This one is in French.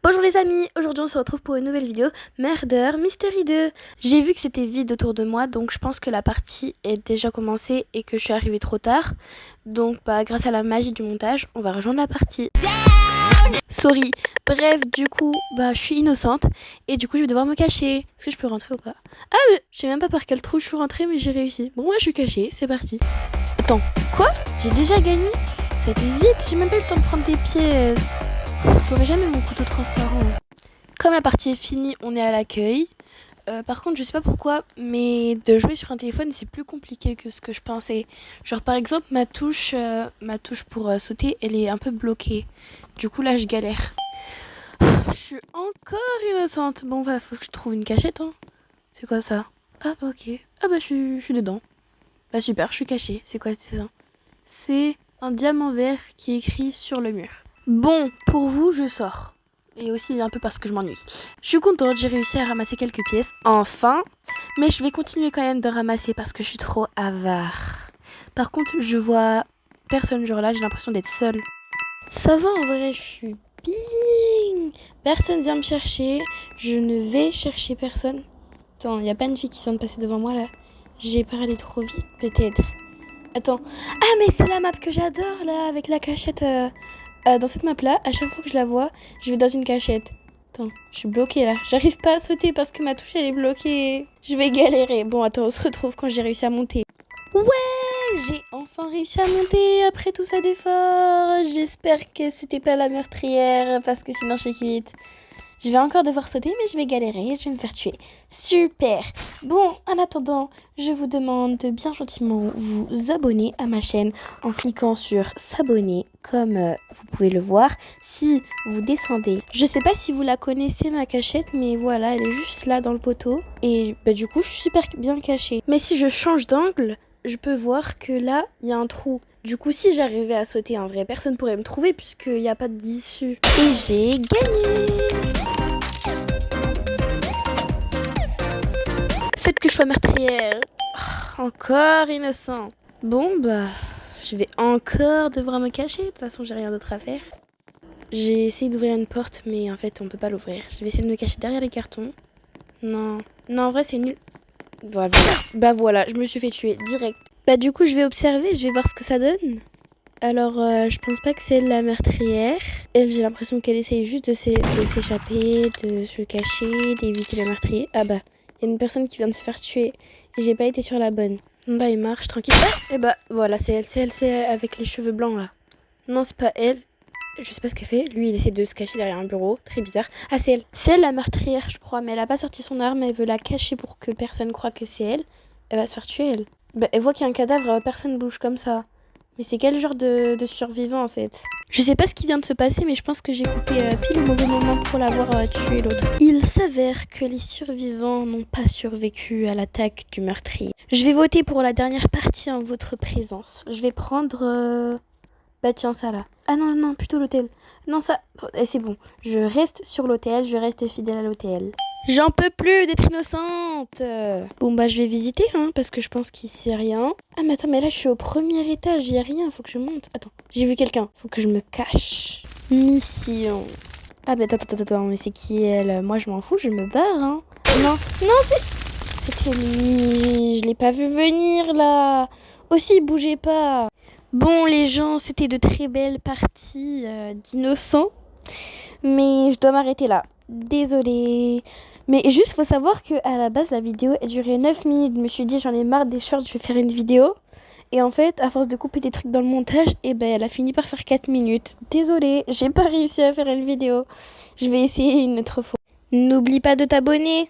Bonjour les amis, aujourd'hui on se retrouve pour une nouvelle vidéo Murder Mystery 2. J'ai vu que c'était vide autour de moi, donc je pense que la partie est déjà commencée et que je suis arrivée trop tard. Donc grâce à la magie du montage, on va rejoindre la partie. Sorry. Bref, du coup, je suis innocente et du coup je vais devoir me cacher. Est-ce que je peux rentrer ou pas? Ah, je sais même pas par quel trou je suis rentrée, mais j'ai réussi. Bon, moi je suis cachée, c'est parti. Attends, quoi? J'ai déjà gagné? Ça a été vite, j'ai même pas eu le temps de prendre des pièces. J'aurai jamais mon couteau transparent. Comme la partie est finie, on est à l'accueil. Par contre, je sais pas pourquoi, mais de jouer sur un téléphone, c'est plus compliqué que ce que je pensais. Genre, par exemple, ma touche pour sauter, elle est un peu bloquée. Du coup, là, je galère. Je suis encore innocente. Bon, faut que je trouve une cachette, hein. C'est quoi ça? Ah, ok. Ah, je suis dedans. Super, je suis cachée. C'est quoi ce dessin? C'est un diamant vert qui est écrit sur le mur. Bon, pour vous, je sors. Et aussi un peu parce que je m'ennuie. Je suis contente, j'ai réussi à ramasser quelques pièces, enfin. Mais je vais continuer quand même de ramasser parce que je suis trop avare. Par contre, je vois personne genre là, j'ai l'impression d'être seule. Ça va en vrai, je suis bien. Personne vient me chercher, je ne vais chercher personne. Attends, y a pas une fille qui vient de passer devant moi là? J'ai parlé trop vite peut-être. Attends. Ah mais c'est la map que j'adore là, avec la cachette. Dans cette map là, à chaque fois que je la vois, je vais dans une cachette. Attends, je suis bloquée là. J'arrive pas à sauter parce que ma touche elle est bloquée. Je vais galérer. Bon attends, on se retrouve quand j'ai réussi à monter. Ouais, j'ai enfin réussi à monter après tout ça d'effort. J'espère que c'était pas la meurtrière parce que sinon je suis cuite. Je vais encore devoir sauter, mais je vais galérer, je vais me faire tuer. Super. Bon, en attendant, je vous demande de bien gentiment vous abonner à ma chaîne en cliquant sur s'abonner, comme vous pouvez le voir. Si vous descendez, je sais pas si vous la connaissez ma cachette, mais voilà, elle est juste là dans le poteau. Et du coup, je suis super bien cachée. Mais si je change d'angle, je peux voir que là, il y a un trou. Du coup, si j'arrivais à sauter en vrai, personne pourrait me trouver puisqu'il n'y a pas d'issue. Et j'ai gagné! Faites que je sois meurtrière. Oh, encore innocent. Bon, je vais encore devoir me cacher. De toute façon, j'ai rien d'autre à faire. J'ai essayé d'ouvrir une porte, mais en fait, on peut pas l'ouvrir. Je vais essayer de me cacher derrière les cartons. Non, en vrai, c'est nul. Voilà, je me suis fait tuer direct. Du coup, je vais observer, je vais voir ce que ça donne. Alors, je pense pas que c'est la meurtrière. Elle, j'ai l'impression qu'elle essaye juste de s'échapper, de se cacher, d'éviter le meurtrier. Ah il y a une personne qui vient de se faire tuer. Et j'ai pas été sur la bonne. Là, il marche tranquille. Et voilà, c'est elle avec les cheveux blancs là. Non, c'est pas elle. Je sais pas ce qu'elle fait. Lui, il essaie de se cacher derrière un bureau. Très bizarre. Ah, c'est elle. C'est elle la meurtrière, je crois. Mais elle a pas sorti son arme. Elle veut la cacher pour que personne croie que c'est elle. Elle va se faire tuer, elle. Elle voit qu'il y a un cadavre. Personne bouge comme ça. Mais c'est quel genre de survivant en fait? Je sais pas ce qui vient de se passer, mais je pense que j'ai coupé pile au mauvais moment pour l'avoir tué l'autre. Il s'avère que les survivants n'ont pas survécu à l'attaque du meurtrier. Je vais voter pour la dernière partie en votre présence. Je vais prendre... tiens, ça là. Ah non, plutôt l'hôtel. Non, ça... c'est bon. Je reste sur l'hôtel, je reste fidèle à l'hôtel. J'en peux plus d'être innocente. Bon je vais visiter parce que je pense qu'ici y a rien. Ah mais attends, mais là je suis au premier étage, il y a rien, faut que je monte. Attends, j'ai vu quelqu'un, faut que je me cache. Mission. Ah attends, mais c'est qui elle? Moi je m'en fous, je me barre Non, c'était lui, je l'ai pas vu venir là. Aussi, bougez pas. Bon les gens, c'était de très belles parties d'innocents. Mais je dois m'arrêter là. Désolée. Mais juste, faut savoir que à la base, la vidéo, elle durait 9 minutes. Je me suis dit, j'en ai marre des shorts, je vais faire une vidéo. Et en fait, à force de couper des trucs dans le montage, elle a fini par faire 4 minutes. Désolée, j'ai pas réussi à faire une vidéo. Je vais essayer une autre fois. N'oublie pas de t'abonner.